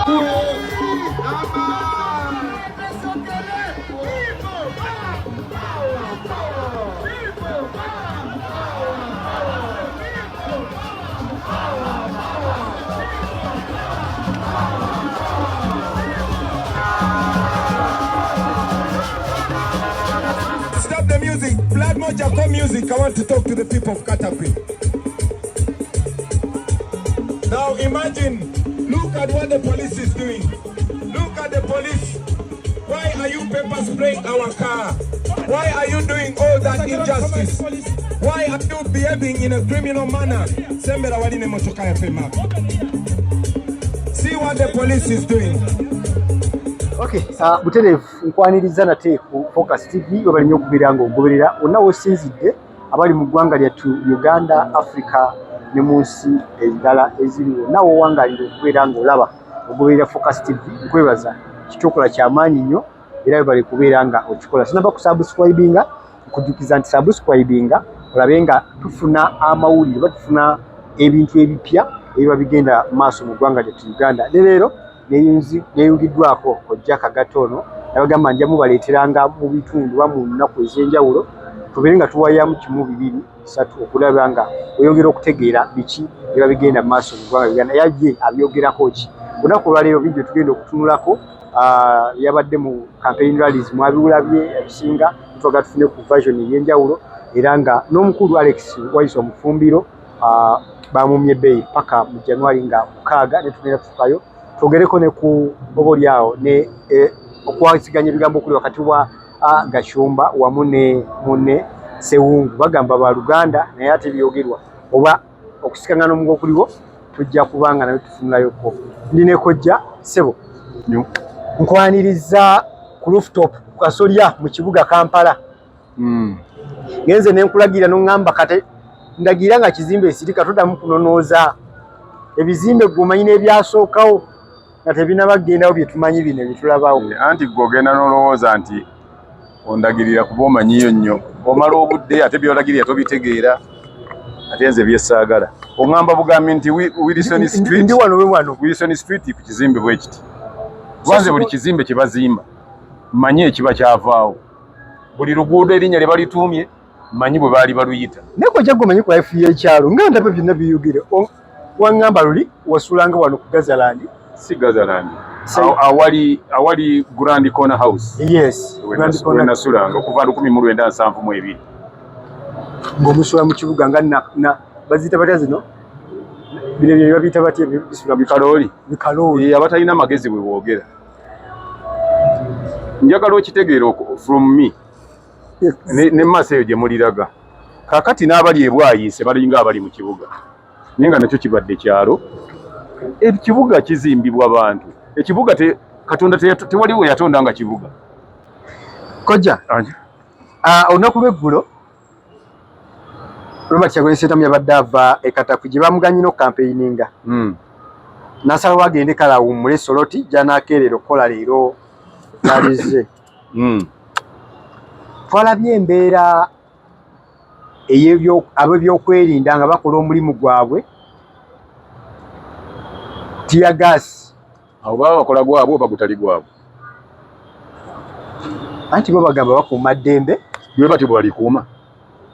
Stop the music. Vlad Mojako music. I want to talk to the people of Katapi. Now imagine, look at what the police is doing. Look at the police. Why are you pepper spraying our car? Why are you doing all that injustice? Why are you behaving in a criminal manner? See what the police is doing. Okay, buterefu nkwaniriza nate ku Focus TV bali nnyo kubeeranga ogoberera onna wosinzidde abali mu ggwanga lyattu Uganda, Africa ne mu nsi endala eziriwo nawo wangalire okubeeranga olaba ogoberera Focus TV nkwebaza kitukola kyamaanyi nnyo era bali kubeeranga okikola sinaba kusubscribinga kujjukiza nti subscribinga olabe nga tufuna amawulire batufuna ebintu ebipya ebiba bigenda maaso mu ggwanga lyattu Uganda leero neyungiddwako Kojja Kagatono nabagamba njamu baleeteranga mu bitundu wamu nnaku ez'enjawulo tubeere nga tuwayamu kimu bibiri bisatu okulaba nga oyongera okutegeera biki biba bigenda mu maaso mu ggwanga Uganda yajje abyogerako ki olunaku olwaleero vidiyo tugenda okutunulako yabadde mu campaign rallies mwabiwulabye ebisinga twaga tufune ku version ey'enjawulo era nga n'omukulu Alex Waiso Mufumbiro bamumye ebbeeyi paka mu January nga 6 ne tugenda tufukayo twogereko ne ku obolyaawo ne okwasiganya ebigambo okuli wakati wa Gashumba wamu ne munne Sewungu bagamba ba Luganda naye ate byogerwa oba okusikangana n'omugo okuliwo tujja kubanga nayo tufunulayoko ndine Kojja Sebo nkwaniriza ku rooftop ku Kasolya mu kibuga Kampala ngenze nenkulagira n'ongamba kate ndagira nga kizimbe esirika tuddamu kunonooza ebizimbe gwomanyi n'ebyasookawo nga tebinabaggendawo bye tumanyi bino bitulabawo anti gwogenda n'olowooza nti ondagirira kuba omanyiyo nnyo omala obudde ate byolagirira tobitegeera ate nze byessaagala oŋŋamba bugambi nti Wilson Street ndi wano Wilson Street ku kizimbe bwe kiti lwanze buli kizimbe kye bazimba mmanyi ekiba kyavaawo buli luguudo erinnya lye balituumye mmanyi bwe baali baluyita naye Kojja gwomanyi ku life y'ekyalo nga ndaba byonna biyugire waŋŋamba luli wasulanga wano ku Gazaland si Gazaland awali Grand Corner House yes we nasulanga okuva 1972 ng'omusula mu kibuga nga na bazita batya zino bino bye babiyita batya bisula bikalooli abatalina amagezi bwe boogera njagala okitegeera from me ne maaso eyo gye muliraga kaakati n'abali ebwayiise balinga abali mu kibuga naye nga nakyo kibadde kyalo ekibuga kizimbibwa bantu ekibuga Katonda tewali we yatonda nga kibuga Kojja olunaku lw'eggulo Robert Kyagulanyi Ssentamu yabadde ava Katapi gye bamuganyina okampeininga nasaba bagende kala awummule Soroti gy'anaakeerera okukola leero zalize twalabye embeera ab'ebyokwerinda nga bakola omulimu gwabwe tear gas abo baba bakola gwabwe oba gutali gwabwe anti bo bagamba bakuuma ddembe bwe bati bwe balikuuma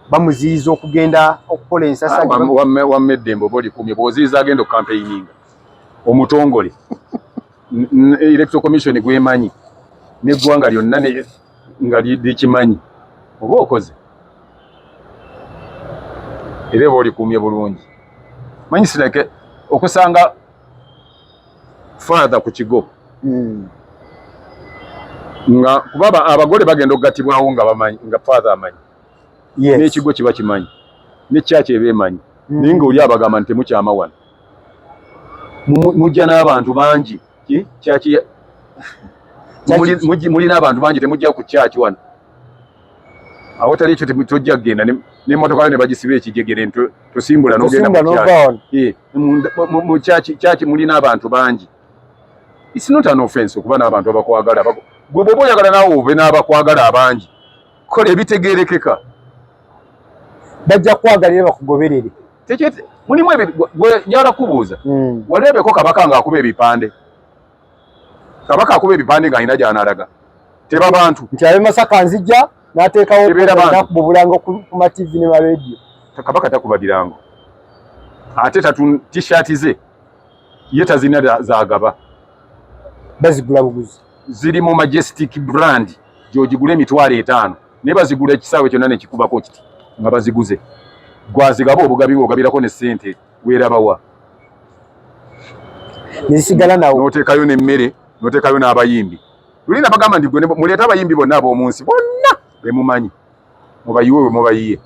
bamuziyiza okugenda okukola ensasa wamme eddembe oba olikuumye bw'oziyiza agenda okukampeininga omutongole electoral commission gwemanyi n'eggwanga lyonna nga likimanyi oba okoze era eba olikuumye bulungi manyi sireke okusanga father ku kigo nga kuba abagole bagenda okugatibwawo nga bamanyi nga father amanyi n'ekigo kiba kimanyi n'ekyaki eba emanyi naye nga oli abagamba nti temukyama wano mujja n'abantu bangi kyaki mulina abantu bangi temujja ku kyaki wano awo tali ekyo tojja kugenda n'emmotoka ne bagisiba ekijegere tosimbula n'ogenda mu kyaki mulina abantu bangi. It's not an offense okuba n'abantu abakwagala gwe bw'oba oyagala naawe obe n'abakwagala abangi kola ebitegeerekeka bajja kwagalira bakugoberere mulimu gwe njala kubuuza waleebeko kabaka ng'akuba ebipande kabaka akuba ebipande ng'alina gy'analaga teba bantu nti abe Masaka nzija n'ateekawo nakubulanga ku ma TV ne ma radio. kabaka takuba birango ate t-shirt ze ye tazina zagaba bazigula buguzi ziri mu Majestic brand gy'ogigula $5,000 ne bazigula ekisaawe kyonna ne kikubako kiti nga baziguze gwazigaba obugabi ogabirako ne ssente weerabawa nesigala nawo n'oteekayo n'emmere n'oteekayo n'abayimbi lulina bagamba nti gwe muleeta abayimbi bonna ab'omunsi bonna bemumanyi mubayiwe we mubayiye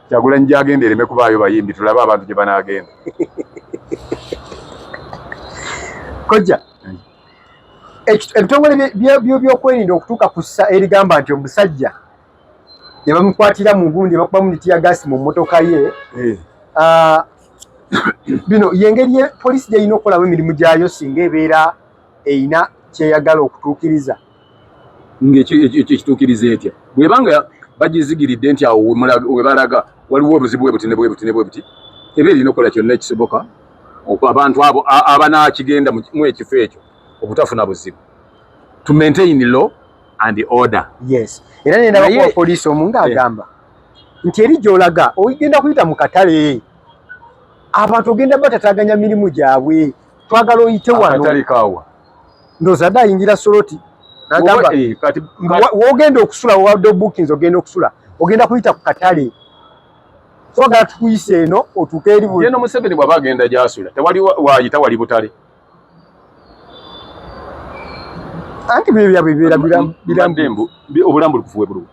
Kyagulanyi gy'agenda ereme kubaayo bayimbi tulabe abantu gye banaagenda kojja ebitongole by'okwerinda okutuuka ku ssa erigamba nti omusajja ne bamukwatira mu gundi bakuba munitiya gaasi mu mmotoka ye bino yengeri poliisi gy'erina okukolamu emirimu gyayo singa ebeera erina kyeyagala okutuukiriza ng'ekituukiriza etya bwebanga bagizigiridde nti awo we balaga waliwo obuzibu bwe buti ne bwe buti ne bwe buti eba erina okukola kyonna ekisoboka abantu abo abanaakigenda mu ekifo ekyo obutafuna buzibu to maintain law and order. Yes, era nenda bakuwa poliisi omu ng'agamba nti eri gy'olaga ogenda kuyita mu katale abantu ogenda batataganya mirimu gyabwe twagala oyite wano akatale kaawa ndooza dda ayingira soloti n'agamba w'ogenda okusula wadde bookings ogenda okusula ogenda kuyita ku katale twagala tukuyise eno otuuke eri ye no Museveni bw'aba agenda gy'asula tewali waayita wali butale anti byabwe birambu obulambulukufu bwe buluwa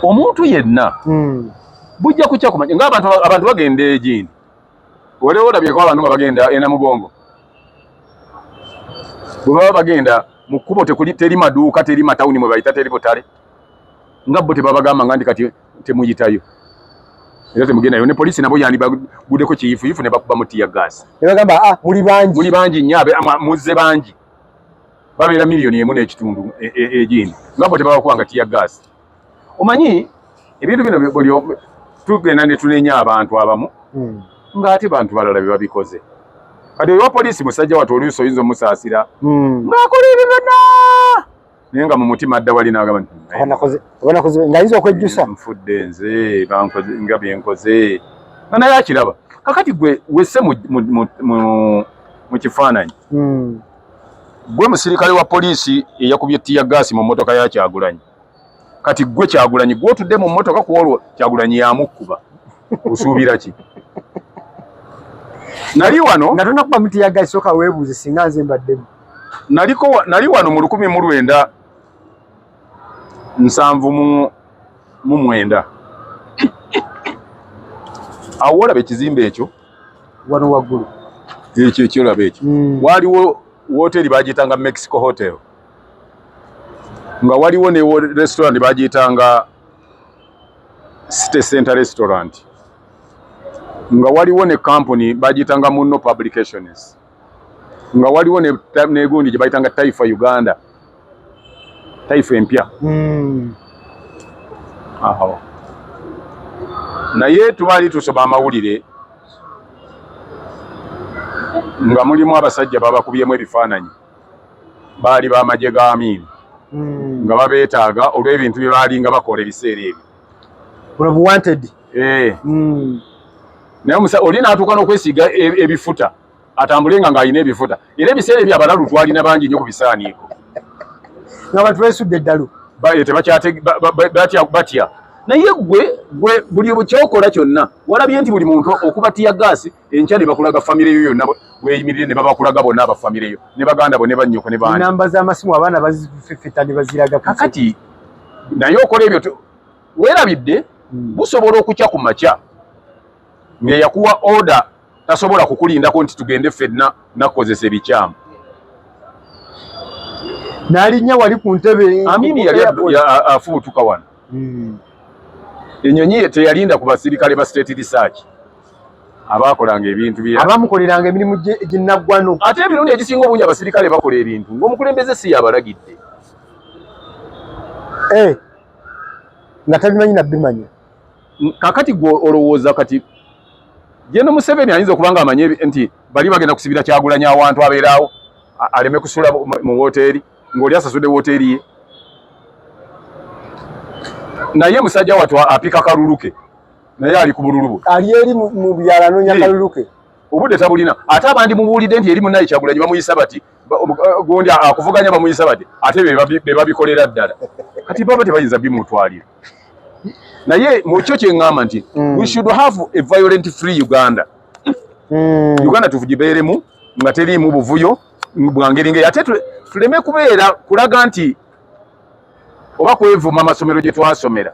omuntu yenna bujja kukya kumanya ng'abantu bagenda egindi waliwo olabyeko abantu nga bagenda enamugongo bwe baba bagenda mu kkubo teri maduuka teri matawuni mwe bayita teri butale nga bo tebabagamba nga ndi kati temuyitayo era temugendayo ne poliisi nabo yandibaguddeko kiyifuyifu ne bakuba mu tiya gaasi ne bagamba muli bangi nnyo muzze bangi babeera miliyoni emu n'ekitundu egindi nga bo tebabakubanga tiya gaasi omanyi ebintu bino buli tugenda ne tunenya abantu abamu ng'ate bantu balala be babikoze kati owa poliisi musajja watu oluusi oyinza omusaasira ng'akola ebyo byonna naye nga mu mutima adda wali n'agamba nti ng'ayinza okwejjusa nfudde nze nga byenkoze nga naye akiraba kakati gwe wesse mu kifaananyi gwe musirikale wa poliisi eyakubye tiya gaasi mu mmotoka ya Kyagulanyi kati gwe Kyagulanyi gw'otudde mu mmotoka ku olwo Kyagulanyi yamukkuba osuubira ki nali wano nga tonakuba mu tiya gaasi soka weebuuze singa nze mbaddemu nali wano mu 1979 awo olaba ekizimbe ekyo wano waggulu ekyo ekyolaba ekyo waaliwo wooteri bagiyitanga Mexico Hotel nga waliwo ne restaurant bagiyitanga City Center Restaurant nga waliwo ne company bagiyitanga Muno Publications nga waliwo negundi gye bayitanga Taifa Uganda Taifa empya aho naye tubali tusoma amawulire nga mulimu abasajja babakubyemu ebifaananyi baali b'amagye ga Amin nga babeetaaga olw'ebintu bye baali nga bakola ebiseera ebyo naye oli n'atuuka n'okwesiiga ebifuta atambulenga ng'alina ebifuta era ebiseera ebyo abalalu twalina bangi nnyo ku bisaaniiko nga bantu beesudde eddalu batya naye gwe buli kyokola kyonna walabye nti buli muntu okuba tiya gaasi enkya ne bakulaga famire yo yonna weeyimirire ne babakulaga bonna abafamire yo ne baganda bo ne bannyoko ne baani namba z'amasimu abaana bazififita ne baziraga kakati naye okola ebyo weerabidde busobola okukya ku makya ng'eyakuwa oda tasobola kukulindako nti tugende ffenna nakukozesa ebikyamu n'alinnya wali ku ntebe Amini yali afuutuka wano ennyonyi teyalinda ku basirikale ba state research abaakolanga ebintu abamukoleranga emirimu ginnaggwano ate emirundi egisinga obungi abasirikale bakola ebintu ng'omukulembeze si yabalagidde nga tabimanyi nabimanya kakati gwe olowooza kati Jeno Museveni ayinza okubanga amanye nti bali bagenda kusibira Kyagulanyi awantu abeeraawo aleme kusula mu hoteli ng'oli asasudde hoteli ye. Naye musajja watu apika kaluluke naye ali ku bululubu ali eri mu byala nonya kaluluke obudde tabulina ate abandi mubuulidde nti eri munnaye Kyagulanyi bamuyisa bati gondi akuvuganya bamuyisa bati ate be babikolera ddala kati baba tebayinza bimutwalira naye mu kyo kye ŋŋamba nti we should have a violent free Uganda. Uganda tuvugibeeremu nga teriimu buvuyo bwangeri ngeri ate tuleme kubeera kulaga nti oba kwevuma amasomero gye twasomera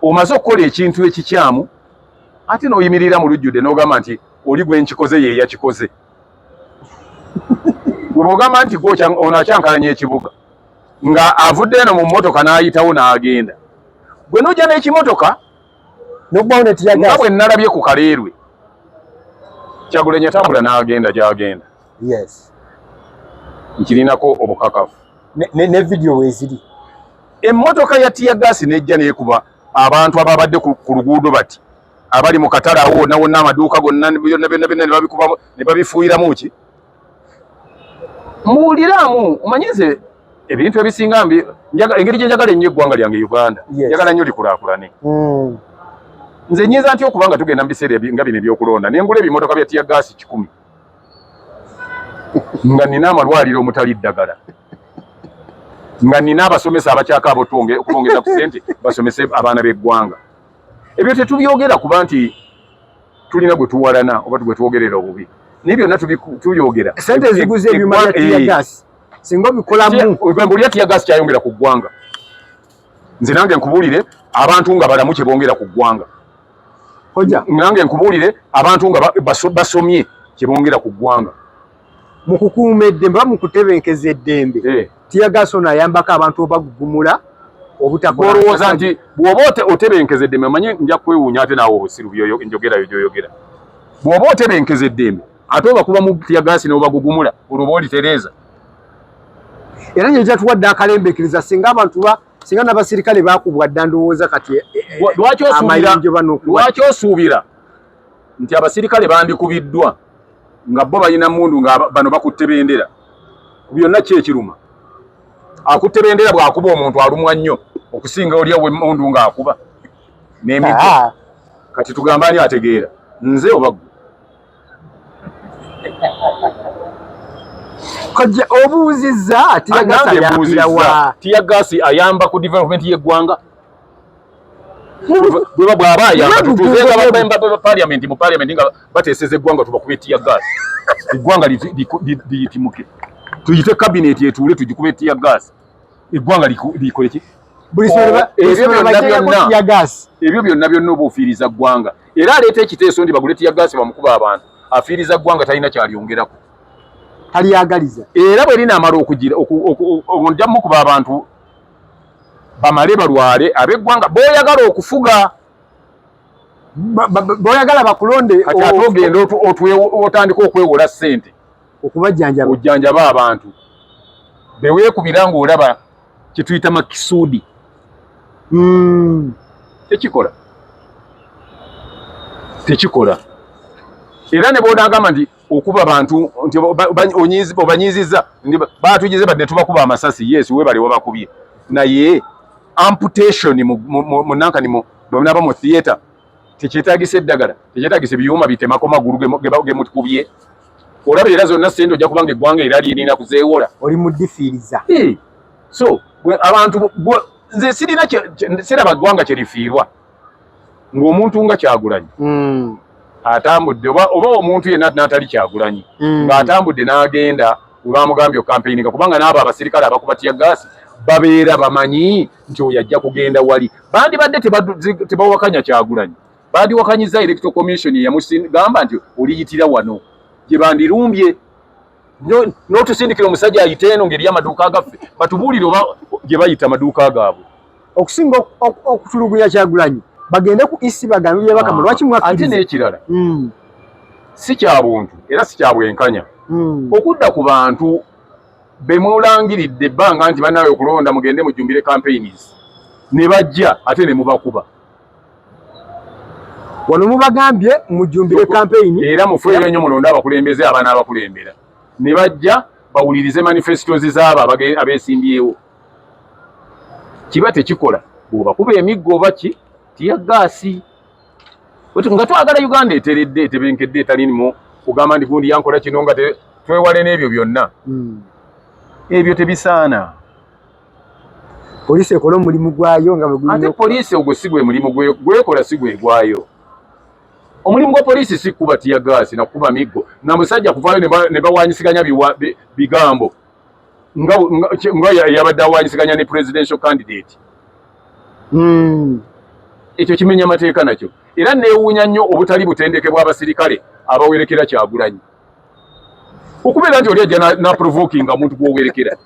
omaze okukola ekintu ekikyamu ate n'oyimirira mu lujjudde n'ogamba nti oli gwe nkikoze ye yakikoze. Bw'ogamba nti ono akyankalanya ekibuga nga avudde eno mu mmotoka n'ayitawo n'agenda gwe n'ojja n'ekimotoka nga bwe nalabye ku Kaleerwe Kyagulanyi atambula n'agenda gy'agenda. Yes. Nkirinako obukakafu. Ne video weeziri. Emmotoka ya tiyagasi nejja neekuba abantu ababadde ku luguudo bati abali mu katale awo nawo n'amaduuka gonna byonna ne babikuba ne babifuuyiramu ki muwuliramu umanyize ebintu ebisinga engeri gye njagala ennyo eggwanga lyange Uganda njagala nnyo likulaakulane. Nze nyinza ntya okuba nga tugenda mu biseera nga bino ebyokulonda nengula ebimotoka bya tiyagasi 10 nga nina amalwaliro omutali ddagala nga nina abasomesa abakyaka abo okubongeza ku ssente basomese abaana b'eggwanga. Ebyo tetubyogera kuba nti tulina gwe tuwalana oba gwe twogerera obubi naye byonna tubyogera ssente eziguze ebyuma bya tiyagasi singa obikolamu buli tiyagasi kyayongera ku ggwanga. Nze nange nkubuulire abantu nga balamu kye bongera ku ggwanga. Nange nkubuulire abantu nga basomye kye bongera ku ggwanga. Mu kukuuma eddembe oba mu kutebenkeza eddembe tiyagasi ono ayambako abantu obagugumula obutakola. Olowooza nti bw'oba otebenkeza eddembe manye nja kwewuunya ate naawe obusiru njogerayo gy'oyogera. Bw'oba otebenkeza eddembe ate obakuba mu tiyagasi n'obagugumula olwo oba olitereeza. Era nyo kyatuwadde akalembeekiriza singa n'abasirikale baakubwa dda ndowooza kati lwaki osuubira nti abasirikale bandikubiddwa nga bo balina mundu nga bano bakutte bendera byonna ki ekiruma akutte bendera bw'akuba omuntu alumwa nnyo okusinga oli awe mundu ng'akuba n'emiggo. Kati tugamba ani ategeera nze oba ggwe? Kajja obuuzizza tiyagasi ayamba ku development y'eggwanga. Bw'aba ayamba tutuuzenga parliament mu parliament nga bateeseza eggwanga tubakube tiyagasi eggwanga liyitimuke tuyite cabinet etuule tugikube tiyagasi eggwanga likole ki? Ebyo byonna oba ofiiriza ggwanga era aleeta ekiteeso ndi bagule tiyagasi bamukuba abantu afiiriza ggwanga talina kyaliongerako taliyagaliza. Era bwe linaamala okugira ojja mukuba abantu bamale balwale ab'eggwanga b'oyagala okufuga b'oyagala bakulonde kati ate ogenda otandika okwewola ssente ojjanjaba abantu beweekubira ng'olaba kye tuyita makisuudi tekikola. Era ne bw'onaagamba nti okuba abantu nti obanyiizizza baatugize badde tubakuba amasasi yes weebale wabakubye naye amputation mu nankani bwemunaba mu theatre tekyetaagisa eddagala tekyetaagisa ebyuma bitemako magulu gemukubye olaba era zonna ssente ojja kubanga eggwanga era lirina kuzeewola oli mudifiiriza. So abantu nze siraba ggwanga kyerifiirwa ng'omuntu nga Kyagulanyi atambudde oba omuntu yenna n'atali Kyagulanyi ng'atambudde n'agenda we bamugambye okampeyini kubanga n'abo abasirikale abakuba tiyagasi babeera bamanyi nti oyo ajja kugenda wali bandibadde tebawakanya Kyagulanyi bandiwakanyiza electoral commission yamusingamba nti oliyitira wano gye bandirumbye n'otusindikira omusajja ayite eno ngeri y'amaduuka gaffe batubuulire oba gye bayita amaduuka gaabwe okusinga okutulugunya Kyagulanyi bagende ku isi bagambye bakama lwaki mwakkiriza. Ate n'ekirala si kya buntu era si kya bwenkanya okudda ku bantu bemulangiridde ebbanga nti bannawe okulonda mugende mujjumbire campaigns ne bajja ate ne mubakuba wano mubagambye mujjumbire campaign era mufeeyo nnyo mulonda abakulembeze abaana abakulembera ne bajja bawulirize manifestos z'abo abeesimbyewo kiba tekikola bw'oba kuba emiggo oba ki tiya gaasi nga twagala Uganda eteredde etebenkedde etalimu kugamba nti gundi yankola kino nga twewale n'ebyo byonna ebyo tebisaana. Poliisi ekola omulimu gwayo nga ate poliisi ogwo si gwe mulimu gwekola si gwegwayo. Omulimu gwa poliisi si kuba tiya gaasi na kuba miggo na musajja kuvaayo ne bawanyisiganya bigambo nga yabadde awanyisiganya ne presidential candidate. Ekyo kimenya mateeka nakyo era neewuunya nnyo obutali butendeke bw'abasirikale abawerekera Kyagulanyi okubeera nti oli ajja na provoking omuntu gw'owerekera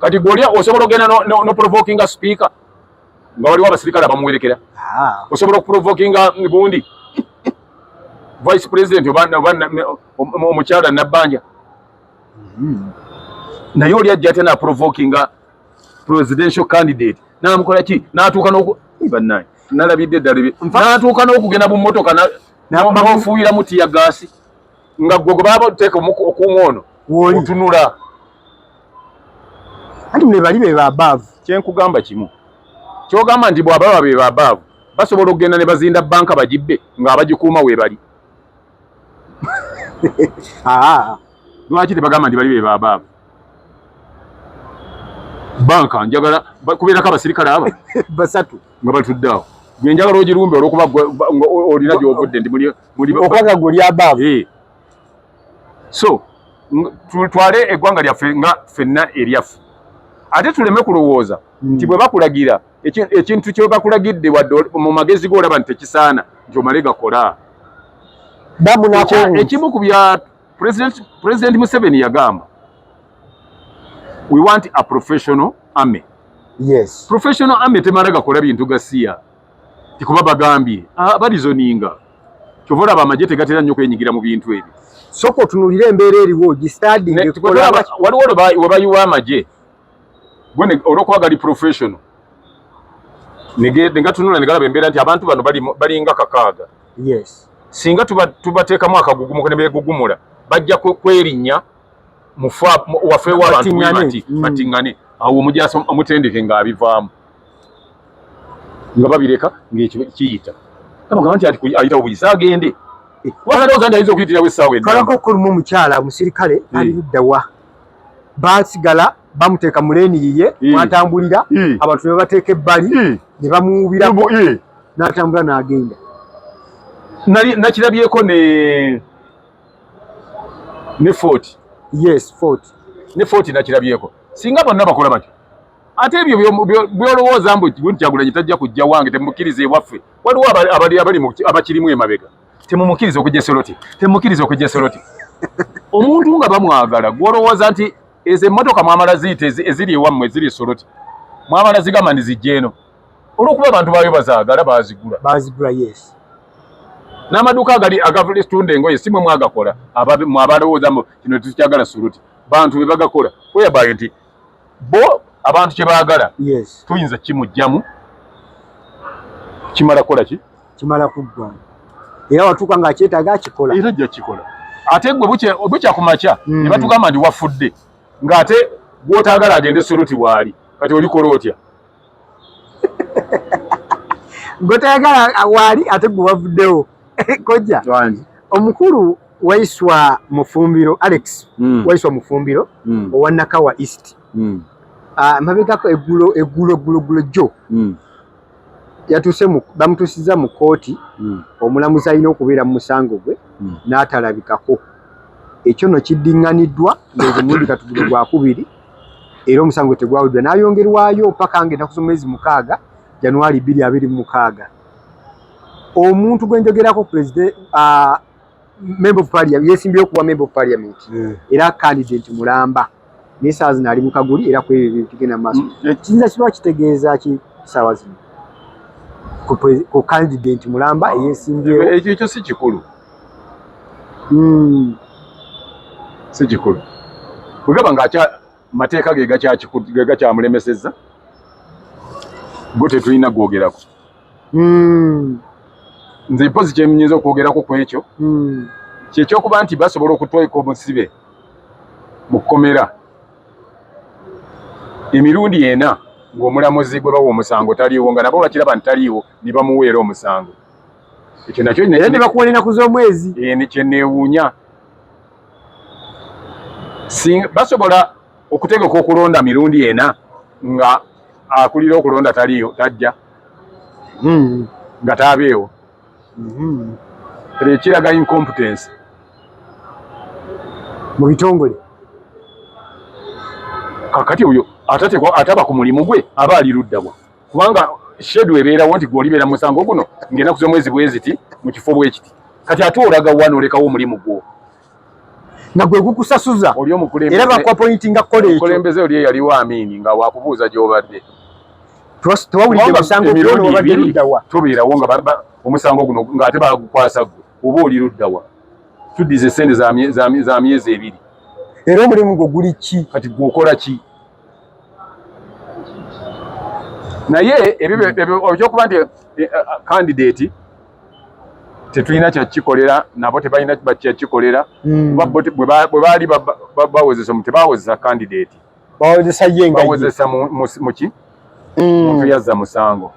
kati gw'olya osobola ogenda no provoking speaker nga waliwo abasirikale abamuwerekera osobola okuprovokinga gundi vice president omukyala Nabbanja naye oli ajja ate na provokinga presidential candidate n'amukola ki n'atuuka bannange nalabidde ddala n'atuuka n'okugenda mu mmotoka n'ofuuyira mu tiya gaasi nga gwe baba oteeka okung'ono otunula ati mwe bali be babaavu. Kyenkugamba kimu kyogamba nti bw'ababa be babaavu basobola okugenda ne bazinda banka bagibbe ng'abagikuuma weebali. Lwaki tebagamba nti bali be babaavu? Banka njagala kubeerako abasirikale aba basatu nga batudde awo gwe njagala ogirumbe olw'okuba olina gy'ovudde nti muli okwaga gwe oli abaavu. So tutwale eggwanga lyaffe nga ffenna eryaffe ate tuleme kulowooza nti bwe bakulagira ekintu kye bakulagidde wadde mu magezi g'olaba nti tekisaana nti omale gakola. Ekimu ku bya President Museveni yagamba we want a professional army. Yes. Professional army temala gakola bintu gasiya tikuba bagambye balizoninga kyova olaba amagye tegatera nnyo kwenyigira mu bintu ebyo. Soko otunulira embeera eriwo gistading waliwo webayiwa amagye gwe olw'okubagali professional negatunula negalaba embeera nti abantu bano balinga kakaaga. Yes. Singa tubateekamu akagugumuko ne beegugumula bajja kwerinnya waffe w'abantu batiŋŋane awo omujaasi omutendeke ng'abivaamu nga babireka ng'ekyo kiyita abagamba nti ayita obuyisa agende walowooza nti ayinza okuyitirawo essaawa kalako kulumu omukyala omusirikale ali luddawa basigala bamuteeka mu leeni yiye mwatambulira abantu ne bateeka ebbali ne bamuwubirako n'atambula n'agenda. Nakirabyeko ne Fort. Yes, Fort. Ne Fort nakirabyeko singa bonna bakola batyo ate ebyo byolowooza mbu Kyagulanyi tajja kujja wange temukkiriza ewaffe waliwo abali abakirimu emabega temumukkiriza okujja Soroti temumukkiriza okujja Soroti omuntu nga bamwagala gwolowooza nti ezo emmotoka mwamala ziyita eziri ewammwe eziri Soroti mwamala zigamba nizijja eno olw'okuba abantu baayo bazaagala baazigula. Yes. N'amaduuka agavula esitunda engoye si mwe mwagakola mwabalowooza mbu kino tukyagala Soroti bantu be bagakola weyabaye nti bo abantu kye baagala tuyinza kimujjamu kimala kukola ki kimala kuggwa era watuuka ng'akyetaaga akikola era ajja kikola ate gwe bukya ku makya ne batugamba nti wafudde ng'ate gw'otaagala agende Soroti waali kati olikola otya gw'otaagala waali ate gwe wavuddewo kojja omukulu Waiswa Mufumbiro Alex Waiswa Mufumbiro owa Nakawa East mabegako eggulo jjo yatuuse bamutuusiza mu kooti omulamuzi alina okubeera mu musango gwe n'atalabikako ekyo no kiddiŋŋaniddwa ng'omulundi katugulu gwakubiri era omusango tegwawuddwa n'ayongerwayo paka ng'ennaku z'omwezi 6 January 2026. Omuntu gwe njogerako president member of parliament yesimbyeyo okuwa member of parliament era candidate mulamba n'essaawa zino ali mu kaguli era kwebyo ebintu bigenda maaso kiyinza kiba kitegeeza ki ssaawa zino ku candidate mulamba eyesimbyeyo ekyo si kikulu si kikulu kugamba nga mateeka ge gakyamulemesezza go tetulina gwogerako nze mpozi kyenyinza okwogerako ku ekyo kyekyokuba nti basobola okutweka omusibe mukomera emirundi ena ng'omulamuzi gwe bawa omusango taliiwo nga nabo bakiraba ntaliiwo ne bamuweera omusango. Ekyo nakyo era ne bakuwa ennaku z'omwezi. Kye neewuunya. Basobola okutegeka okulonda mirundi ena nga akulira okulonda taliiyo tajja nga taabeewo. Ekiraga incompetence mu bitongole. Kakati oyo ataba ku mulimu gwe aba ali luddawa, kubanga shedu ebeerawo nti gw'olibeera musango guno ng'ennaku z'omwezi bwe ziti mu kifo bwe kiti. Kati ate olaga wano olekawo omulimu gwo nagwe gukusasuza oli omukulembeze era bakwapointinga kukola ekyo. Omukulembeze oli eyaliwo Amini nga wakubuuza gy'obadde. Tewawulidde musango guno wabadde luddawa. Tobeerawo nga omusango guno ng'ate bagukwasa gwe oba oli luddawa. Tuddize ssente za myezi ebiri. Era omulimu gwo guli ki? Kati gw'okola ki? Naye ekyokuba nti candidate tetulina kyakikolera nabo tebalina kyakikolera. Bwe baali bawozesa tebawozesa candidate, bawozesa muki muntu yazza musango.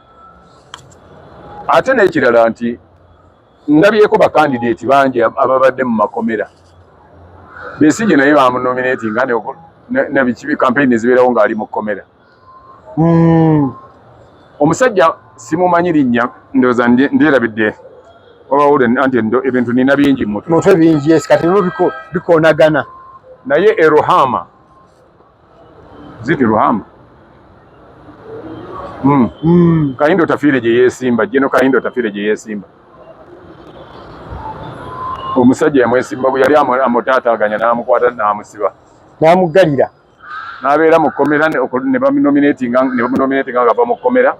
Ate n'ekirala nti ndabyeko bakandidate bangi ababadde mu makomera. Besigye naye bamunominatinga ne biki campaign zibeerawo ng'ali mu kkomera. Omusajja simumanyi linnya, ndowooza ndyerabidde wabawule anti ebintu nina bingi mutwe bingi. Yes, kati bikoonagana. Naye Ruhama ziti Ruhama Kahindo Tafiire gye yeesimba, Jeno Kahindo Tafiire gye yeesimba. Omusajja yamwesimba bwe yali amutaataaganya n'amukwata n'amusiba n'amuggalira n'abeera mu kkomera ne bamunominatinga nga va mu kkomera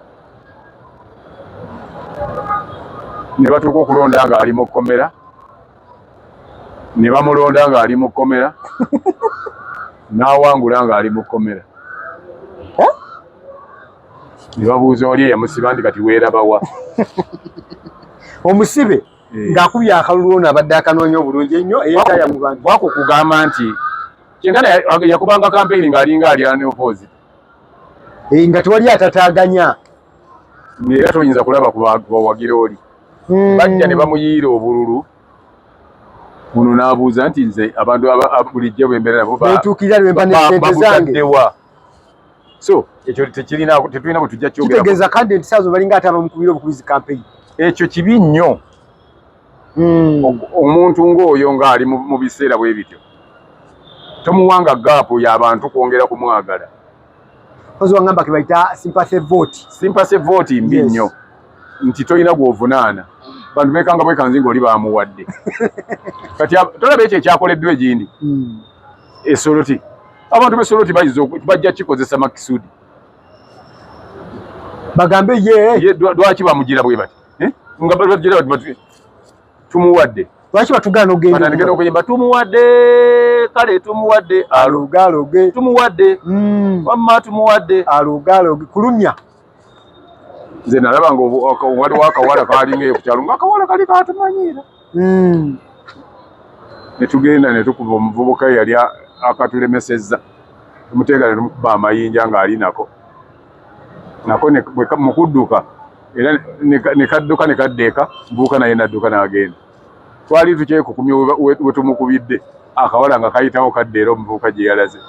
ne batuuka okulonda ng'ali mu kkomera ne bamulonda ng'ali mu kkomera n'awangula ng'ali mu kkomera. Ne babuuza oli eyamusiba nti kati weerabawa? Omusibe ng'akubye akalulu ono abadde akanoonya obulungi ennyo eyeetaya mu bantu. Wako kugamba nti kyenkana yakubanga campaign ng'alinga ali opposite nga tewali atataaganya. Era toyinza kulaba kubawagira oli. Bajja ne bamuyiira obululu ono n'abuuza nti nze abantu bulijjo bwembeera nabo beetuukirira lwemba n'essente zange. So ekyo tetulina bwe tujja kyogera. Kitegeeza candidate saazo balinga ate abamukubira obukubizi campaign. Ekyo kibi nnyo. Omuntu ng'oyo ng'ali mu biseera bwe bityo tomuwanga gaapu y'abantu kwongera kumwagala. Ozo wangamba ke bayita sympathy vote. Sympathy vote mbi nnyo nti tolina gw'ovunaana. Bantu beekanga bwekanzi ng'oli baamuwadde. Kati tolaba ekyo ekyakoleddwa egindi Esoloti. Abantu b'Esoloti bajja kikozesa makisudi bagambe ye lwaki bamugira bwe bati nga bagira bati tumuwadde. Lwaki batugaana okuyimba tumuwadde, kale tumuwadde alugaloge, tumuwadde wamma tumuwadde alugaloge kulumya. Nze nalaba nga waliwo akawala kalinga ku kyalo ng'akawala kali katumanyiira. Ne tugenda ne tukuba omuvubuka yali akatulemesezza tumuteegala tumukuba amayinja ng'ali nako mu kudduka era ne kadduka ne kaddeeka mbuuka naye n'adduka n'agenda. Twali tukyekukumya we tumukubidde akawala nga kayitawo kadde era omuvubuka gye yalaze.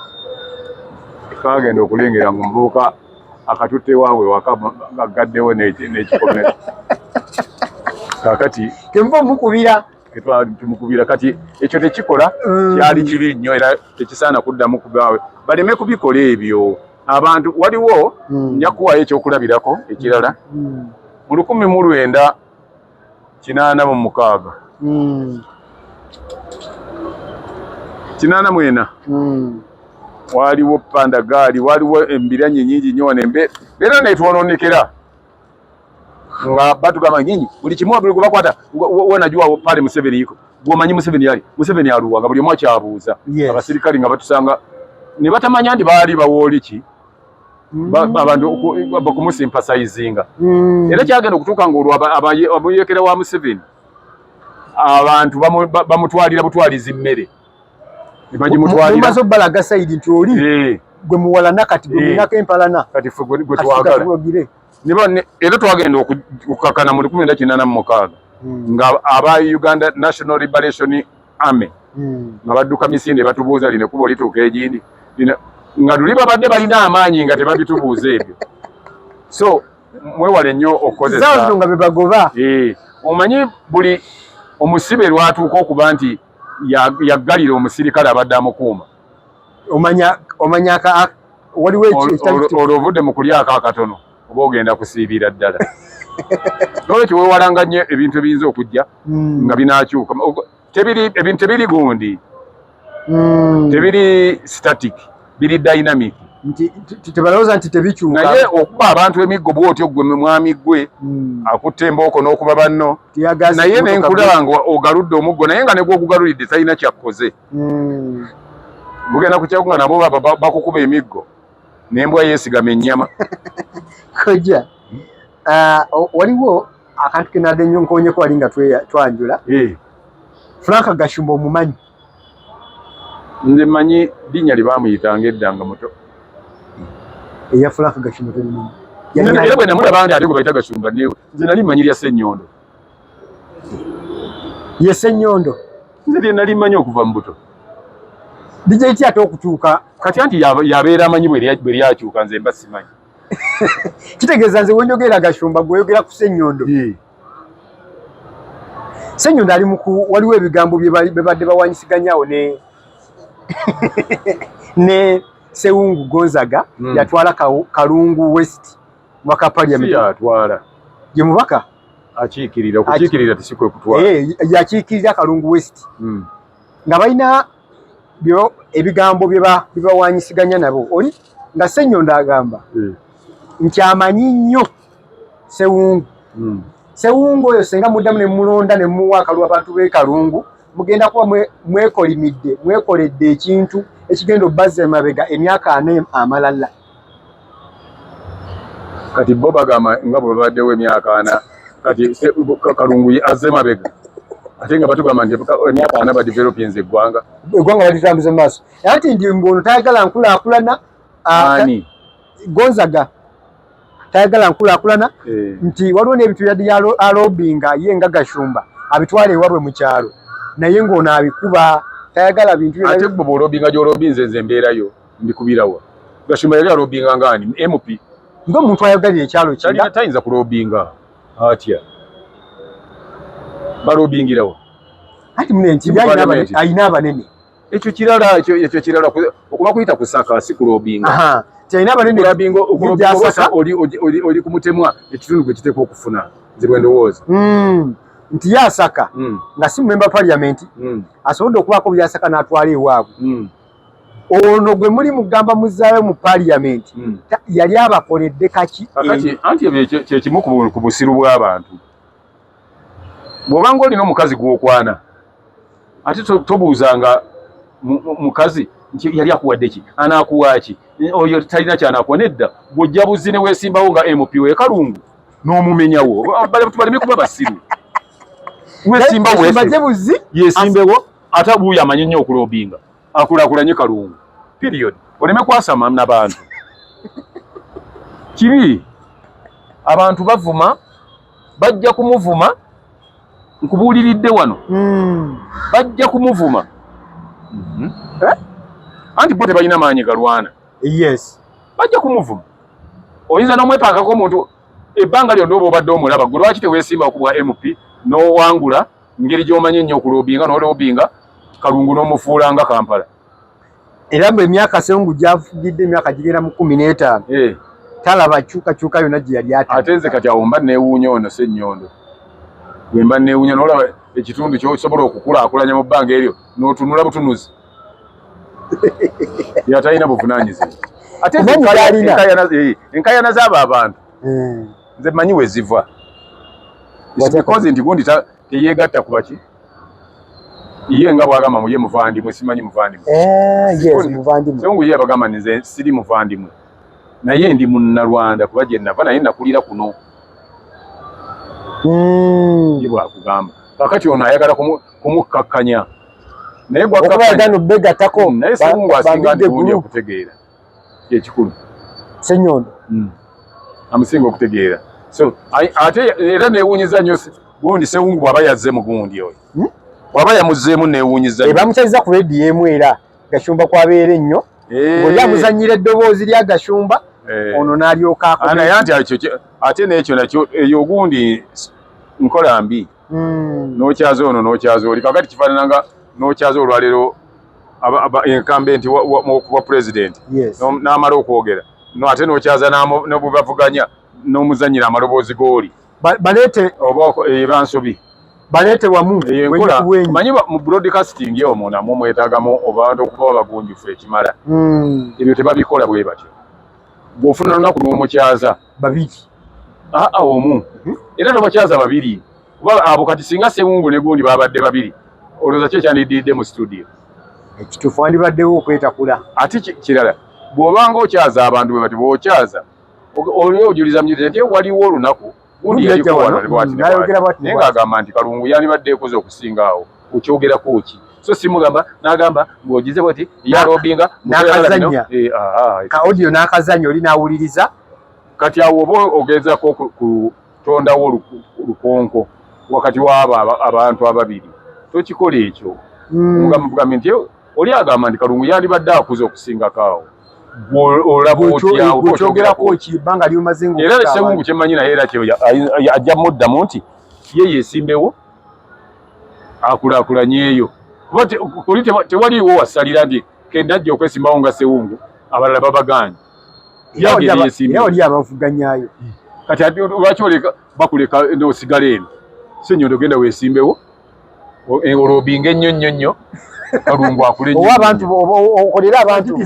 Kaagenda okulengera nga omuvubuka akatutte waawe waka aggaddewo n'ekikomera. Kaakati kemuva omukubira tumukubira kati ekyo tekikola kyali kibi nnyo era tekisaana kuddamu kubaawe baleme kubikola ebyo. Abantu waliwo njakuwayo ekyokulabirako ekirala mu 1986 waliwo pandagaali, waliwo embiranye nyingi nnyo era netwononekera nga batugamba nyinyi buli kimu buli kubakwata wanajua pale Museveni yiko gwomanyi Museveni yali Museveni aluwa nga buli omu akyabuuza abasirikali nga batusanga ne batamanya ndi baali bawooliki abantu bakumusimpasayizinga era kyagenda okutuuka ng'olwo abuyekera wa Museveni abantu bamutwalira butwalizi mmere bagimutwalira mumaso balaga side nti oli gwe muwala nakati gwe munaka empalana kati fwe gwe twagala era twagenda okukakana mu 1986 nga aba Uganda National Liberation Army nga badduka misinde batubuuza line kuba olituuka egindi nga luli babadde balina amaanyi nga tebabitubuuza ebyo so mwewale nnyo okukozesa nga bebagoba omanyi buli omusibe lwatuuka okuba nti yaggalira omusirikale abadde amukuuma omanya waliwo olwovudde mu kulyako akatono oba ogenda kusiibira ddala nolwekyo weewalanga nnyo ebintu ebiyinza okujja nga binaakyuka ebintu tebiri gundi tebiri static biri dynamic tebalowooza nti tebikyuka naye okuba abantu emiggo bwotyo gwe mwami gwe akutte embooko n'okuba banno naye nenkulaba nga ogaludde omuggo naye nga negwe ogugalulidde talina kyakkoze bugenda kukyako nga nabo bakukuba emiggo n'embwa yeesigama ennyama koja waliwo akantu kenadde nnyo nkonyeko wali nga twanjula Frank Gashumba omumanyi nze manyi linnya lye baamuyitanga eddanga muto eya Frank Gashumba tolimanyi era bwe namulaba ndi ate gwe bayita Gashumba nze nali mmanyi lya Ssenyondo ye Ssenyondo nze lye nali mmanyi okuva mu buto dijja iti ate okutuuka kati anti yabeera amanyi bwe lyakyuka nze mba simanyi kitegeeza nze wenjogera Gashumba gweyogera ku Ssenyondo Ssenyondo ali waliwo ebigambo bye badde bawanyisiganyawo ne Sewungu Gonzaga yatwala Kalungu West mwaka parliament yatwala je mubaka akiikirira okukiikirira tisikwe kutwala yakiikirira Kalungu West nga balina ebigambo bye bawanyisiganya nabo oli nga Ssenyondo agamba nti amanyi nnyo Sewungu Sewungu oyo senga muddamu ne mulonda ne muwa akalwa abantu b'e Kalungu mugenda kuba mwekoledde ekintu ekigenda obbazza emabega emyaka 4 amalala kati bo bagamba nga bwe babaddewo emyaka 4 kati Kalungu azze mabega ate nga batugamba nti emyaka 4 badevelopinze eggwanga balitambuza mu maaso ati ndi mbono tayagala nkulaakulana Gonzaga tayagala nkulaakulana nti waliwo n'ebintu yadde alobinga ye nga Gashumba abitwala ewabwe mu kyalo naye ng'ono abikuba tayagala bintu ate gwe bw'olobinga gy'olobinze nze mbeerayo mbikubirawa Gashumba yali alobinga ngani MP ng'omuntu ayagalira ekyalo kye tayinza kulobinga atya balobingirawo ati mune nti ayina abanene ekyo kirala okuba kuyita kusaka si kulobinga ayina abanene oli kumutemwa ekitundu gwe kiteekwa okufuna nze bwe ndowooza nti yasaka nga si member parliament asobodde okubaako byasaka n'atwala ewaabwe ono gwe muli mugamba muzaayo mu parliament yali abakoledde kaki anti ebyo kyekimu ku busiru bw'abantu bw'obanga olina omukazi gw'okwana ate tobuuzanga mukazi nti yali akuwadde ki anaakuwa ki oyo talina kyanakuwa nedda bw'ojja buzzi ne weesimbawo nga MP w'e Kalungu n'omumenyawo baleme kuba basiru weesimbawo yeesimbewo ate buuyo amanyi nnyo okulobinga akulaakulanye Kalungu period oleme kwasama n'abantu kibi abantu bavuma bajja kumuvuma nkubuuliridde wano bajja kumuvuma anti bo tebalina maanyi galwana bajja kumuvuma oyinza n'omwepangako omuntu ebbanga lyonna oba obadde omulaba gwe lwaki teweesimba okubwa MP n'owangula ngeri gy'omanyi ennyo okulobinga n'olobinga Kalungu n'omufuulanga Kampala era mbu emyaka Sewungu gyafugidde emyaka gigenda mu 15 talaba kyukakyuka yonna gye yali ate nze kati awo mba neewuunya ono Ssenyondo bwe mba neewuunya n'olaba ekitundu ky'osobola okukulaakulanya mu bbanga eryo n'otunula butunuzi yatalina buvunaanyizibwa ate enkayana z'abo abantu nze mmanyi we ziva because nti gundi teyeegatta ku baki ye nga bwagamba ye muvandimwe simanyi muvandimwe Sewungu ye abagamba nze siri muvandimwe naye ndi munnalwanda kuba gye nava naye nakulira kuno ye bwakugamba kakati ono ayagala kumukkakkanya naye gwa kampani bega tako naye Sewungu asinga ndi okutegeera ekikulu Ssenyondo amusinga okutegeera so ate era neewuunyiza nnyo gundi Sewungu bw'aba yazze mu gundi oyo bw'aba yamuzzeemu neewuunyiza bamukyaliza ku rediyo emu era Gashumba kwabeera ennyo oli amuzannyira eddoboozi lya Gashumba ono n'alyoka naye anti ate n'ekyo nakyo eyo ogundi nkola mbi n'okyaza ono n'okyaza oli kakati kifaanananga n'okyaza olwaleero enkambenti okuba pulezidenti n'amala okwogera ate n'okyaza n'obubavuganya n'omuzannyira amaloboozi g'oli baleete oba bansobi baleete wamu manyi mu broadcasting omwo namwo mwetaagamu abantu okuba abagunjufu ekimala ebyo tebabikola bwe batyo bw'ofuna olunaku n'omukyaza babiri omu era n'abakyaza babiri kuba abo kati singa Sewungu ne gundi babadde babiri olowooza ki ekyandiridde mu studio ekituufu wandibaddewo okwetakula ate kirala bw'obanga okyaza abantu bwe bati bw'okyaza oli ojuliza mnyite nti waliwo olunaku gundi yaliko naye ng'agamba nti Kalungu yandibadde ekoze okusinga awo okyogerako ki so simugamba n'agamba ng'ogize bwati yalobinga n'akazanya ka audio n'akazanya oli n'awuliriza kati awo oba ogezako kutondawo olukonko wakati w'abo abantu ababiri tokikola ekyo mugambe nti oli agamba nti Kalungu yandibadde akuze okusingako awo olaba okyogerako ki ebbanga lyomaze era Sewungu kyemanyi naye era kyo ajja muddamu nti ye yeesimbewo akulaakulanyeeyo kuli tewaliwo wasalira nti kenda ajja okwesimbawo nga Sewungu abalala babaganye era oli abavuganyaayo kati lwaki bakuleka n'osigala eno Ssenyondo genda weesimbewo olobinga ennyo nnyo nnyo Kalungu akule nnyo abantu okolera abantu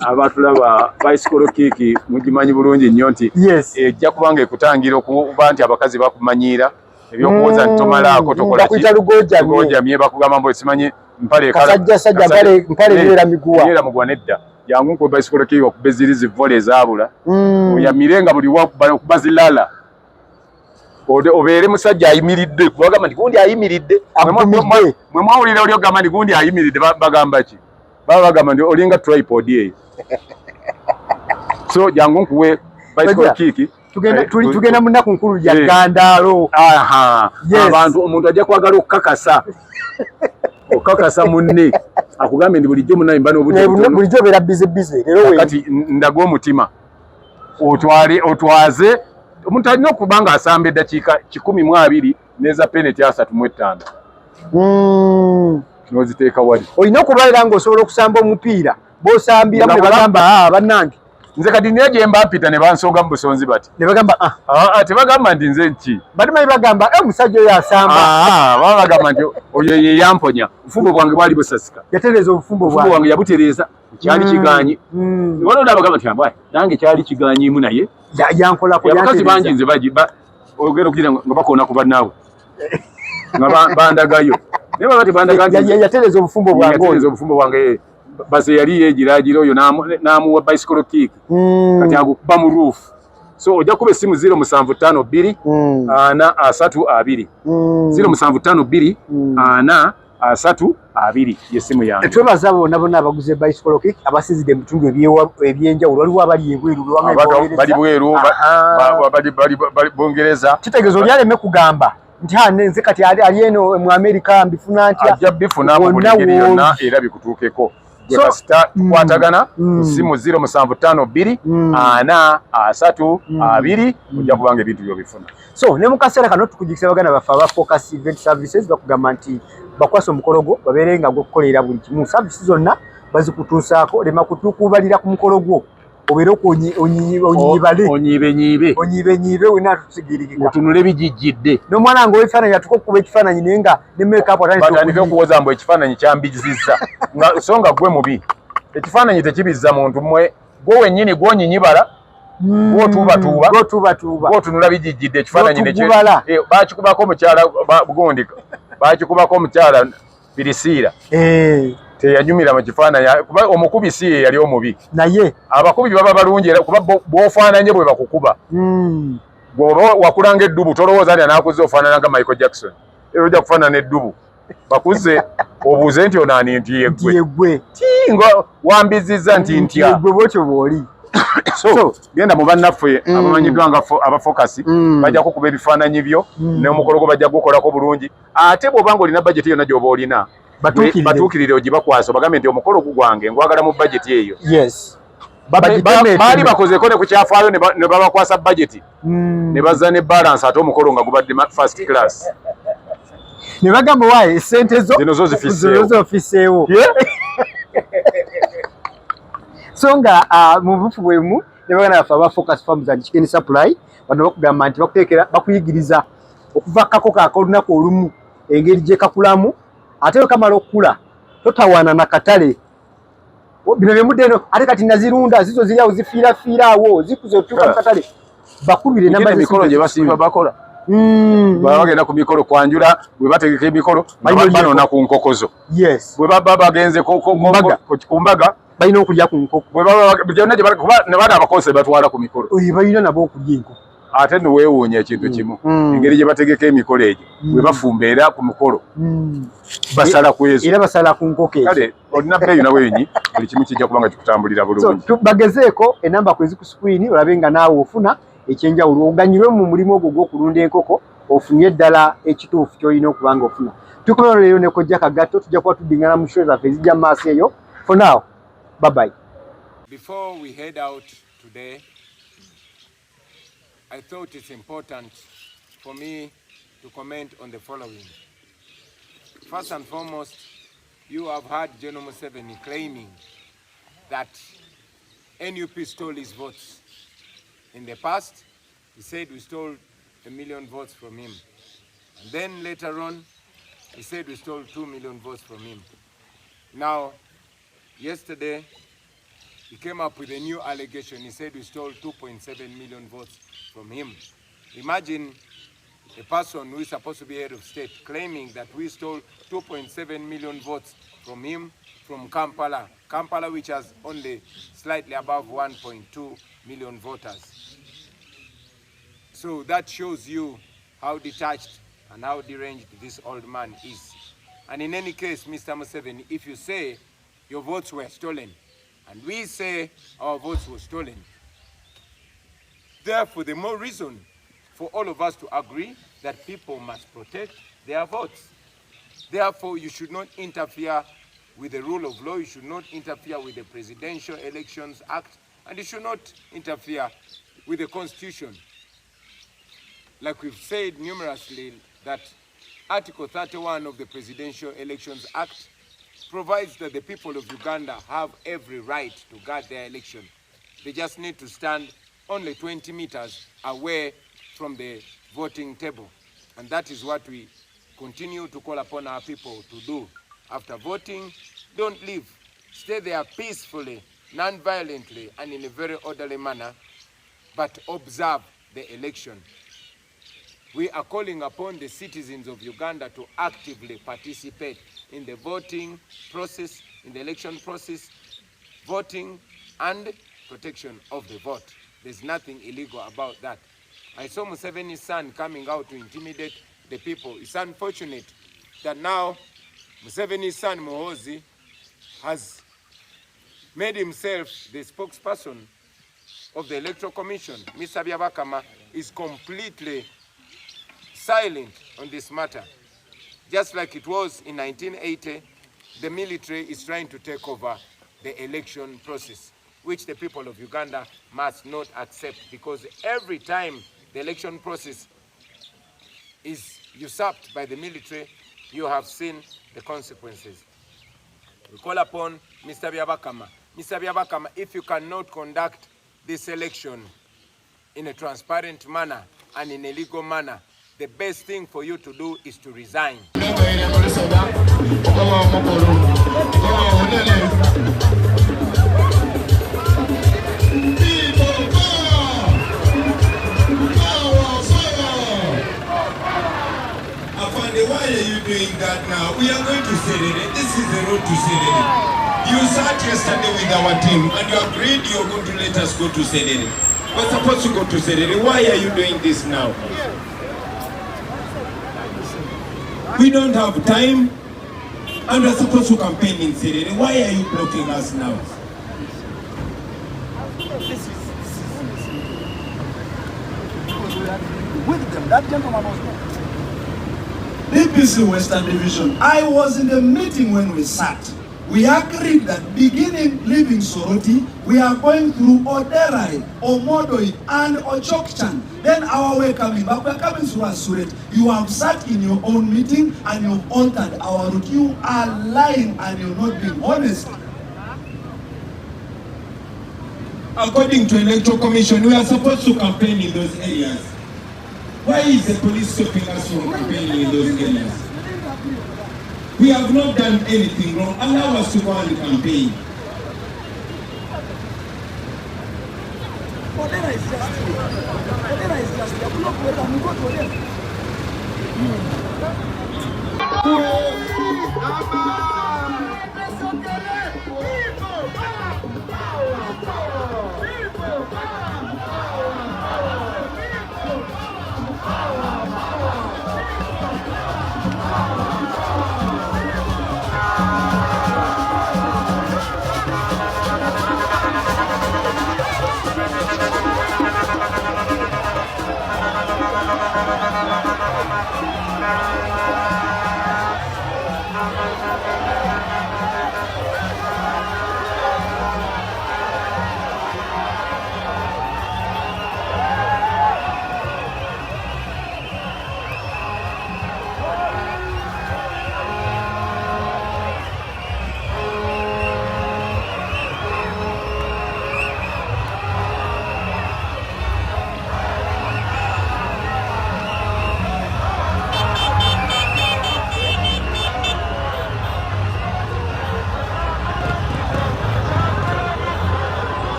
abatulaba bicycle kick mugimanyi bulungi nnyo nti ejja kubanga ekutangira okuba nti abakazi bakumanyiira ebyokuwoza nti tomalaako tokola lugojamye bakugamba mbu simanyi mpale beera miguwa nedda jangu nkuba bicycle kick okuba zirizi vole ezaabula oyamirenga buli wakuba zilala obeere musajja ayimiridde bagamba nti gundi ayimiridde mwe mwawulira oli ogamba nti gundi ayimiridde bagamba ki baba bagamba nti olinga tripod eyo so jangu nkuwe bicycle kick tugenda mu nnaku nkulu ya Gandaalo abantu omuntu ajja kwagala okukakasa munne akugambe ndi bulijjo munaye mba bulijjo obeera bize leero kati ndaga omutima otwaze omuntu alina okuba nga asamba eddakiika 12 neza penalty 35 n'oziteeka wali olina okubalira ng'osobola okusamba omupiira b'osambira ne bagamba bannange nze kati niye gye mbapita ne bansonga mu busonzi bati ne bagamba tebagamba nti nze nki badimanyi bagamba omusajja oyo asamba baba bagamba nti oyo ye yamponya obufumbo bwange bwali busasika yatereeza obufumbo bwange yabutereeza kyali kiganyi waliwo n'abagamba nti nange kyali kiganyiimu naye yankolako abakazi bangi nze ogenda okugira nga bakoona ku bannaabwe nga bandagayo naye baba ti yatereeza obufumbo bwange base yali yegiragira oyo n'amuwa bicycle kick kati agukuba mu roof so ojja kuba essimu 0752 432 0752 432 yessimu yange twebaza bonna abaguze bicycle kick abasinzidde mu bitundu ebyenjawulo waliwo abali ebweru bali bweru bali Bungereza kitegeeza oli aleme kugamba nti nze kati ali eno mu Amerika mbifuna ntya ajja bifuna mu buli ngeri yonna era bikutuukeko kwatagana simu 0752 432 ojja kubanga ebintu byobifuna so ne mu kaseera kano tukujikisa bagana bafa ba Focus Event Services bakugamba nti bakwasa omukolo gwo babeere nga gwokukolera buli kimu services zonna bazikutuusaako lema kutukubalira ku mukolo gwo obeera onyiibenyiibe wena tusigirikika otunule bijijjidde n'omwana nga ow'ekifaananyi atuka okuba ekifaananyi naye nga ne make-up batandika okuwoza mbu ekifaananyi kyambizizza so nga gwe mubi ekifaananyi tekibizza muntu mmwe gwe wennyini gwonyinyibala gwotuubatuuba gwotunula bijijjidde ekifaananyi bakikubako omukyala gundi bakikubako omukyala Pirisiira teyanyumira mu kifaananyi kuba omukubi si ye yali omubi naye abakubi baba balungi era kuba bw'ofaananye bwe bakukuba bw'oba wakulanga eddubu tolowooza nti anaakuze ofaanana nga Michael Jackson era ojja kufaanana eddubu bakuze obuuze nti onaani nti yegwe tingo wambizizza nti ntya yegwe bwotyo bw'oli. so genda mu bannaffe abamanyiddwa nga abafokasi bajja kukuba ebifaananyi byo n'omukolo gwo bajja gukolako bulungi ate bw'oba nga olina bajeti yonna gy'oba olina batuukirire ogibakwasa obagambe nti omukolo gwange ngwagala mu bajeti eyo. Baali bakozeeko ne ku kyafaayo ne babakwasa bajeti ne bazza ne balance ate omukolo nga gubadde first class. Ne bagamba waaye essente zo zifisseewo. So nga mu bufu bwemu ne bagana baffe aba Focus Farms and Chicken Supply bano bakugamba nti bakuyigiriza okuva kako olunaku olumu engeri gye kakulamu ate kamala okukula totawaana na katale. Bino byemudde eno ate kati nazirunda zizo ziri awo zifiirafiiraawo zikuze otuuka mu katale bakubire namba emikolo gye basimba bakola baba bagenda ku mikolo kwanjula bwe bategeka emikolo banona ku nkokozo. Bwe baba bagenze ku mbaga balina okulya ku nkoko ne baana abakose batwala ku mikolo balina nabo okulya enkoko. Ate niweewuunya ekintu kimu engeri gye bategeka emikolo egyo bwe bafumbeera ku mukolo basala ku ezo era basala ku nkoko ezo. Kale olina bbeeyo naweenyi buli kimu kijja kuba nga kikutambulira bulungi. Bagezeeko enamba kwezi ku screen olabe nga naawe ofuna ekyenjawulo oganyirwe mu mulimu ogwo gw'okulunda enkoko ofunye eddala ekituufu ky'olina okuba nga ofuna. Tukomera leero ne Kojja Kagato tujja kuba tuddingana mu show zaffe ezijja mu maaso eyo. For now, bye-bye. Before we head out today, I thought it's important for me to comment on the following. First and foremost, you have heard General Museveni claiming that NUP stole his votes. In the past, he said we stole 1 million votes from him. And then later on, he said we stole 2 million votes from him. Now, yesterday, he came up with a new allegation. He said we stole 2.7 million votes from him. Imagine a person who is supposed to be head of state claiming that we stole 2.7 million votes from him from Kampala. Kampala, which has only slightly above 1.2 million voters. So that shows you how detached and how deranged this old man is. And in any case, Mr. Museveni, if you say your votes were stolen, and we say our votes were stolen, therefore the more reason for all of us to agree that people must protect their votes. Therefore, you should not interfere with the rule of law, you should not interfere with the Presidential Elections Act, and you should not interfere with the Constitution. Like we've said numerously, that Article 31 of the Presidential Elections Act provides that the people of Uganda have every right to guard their election. They just need to stand only 20 meters away from the voting table. And that is what we continue to call upon our people to do. After voting, don't leave. Stay there peacefully, non-violently, and in a very orderly manner, but observe the election. We are calling upon the citizens of Uganda to actively participate in the voting process, in the election process, voting and protection of the vote. There's nothing illegal about that. I saw Museveni's son coming out to intimidate the people. It's unfortunate that now Museveni's son, Muhoozi, has made himself the spokesperson of the Electoral Commission. Mr. Byabakama is completely silent on this matter. Just like it was in 1980, the military is trying to take over the election process, which the people of Uganda must not accept, because every time the election process is usurped by the military, you have seen the consequences. We call upon Mr. Byabakama. Mr. Byabakama, if you cannot conduct this election in a transparent manner and in a legal manner, the best thing for you to do is to resign. Why are you doing that now? We are going to Serere. This is the road to Serere. You sat yesterday with our team and you agreed you're going to let us go to Serere. We're supposed to go to Serere. Why are you doing this now? We don't have time. And we're supposed to campaign in Serere. Why are you blocking us now? With them, that gentleman was there. DPC Western Division, I was in the meeting when we sat. We agreed that beginning leaving Soroti, we are going through Oderai, Omodoi, and Ochokchan. Then our way coming back, we are coming through Asuret. You have sat in your own meeting and you have altered our route. You are lying and you're not being honest. According to Electoral Commission, we are supposed to campaign in those areas. Why is the police stopping us from campaigning in those areas? We have not done anything wrong. Allow us to go and campaign. Odera is just here. Odera is just here. We go to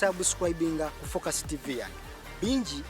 kusubscribinga ku Focus TV yange. Bingi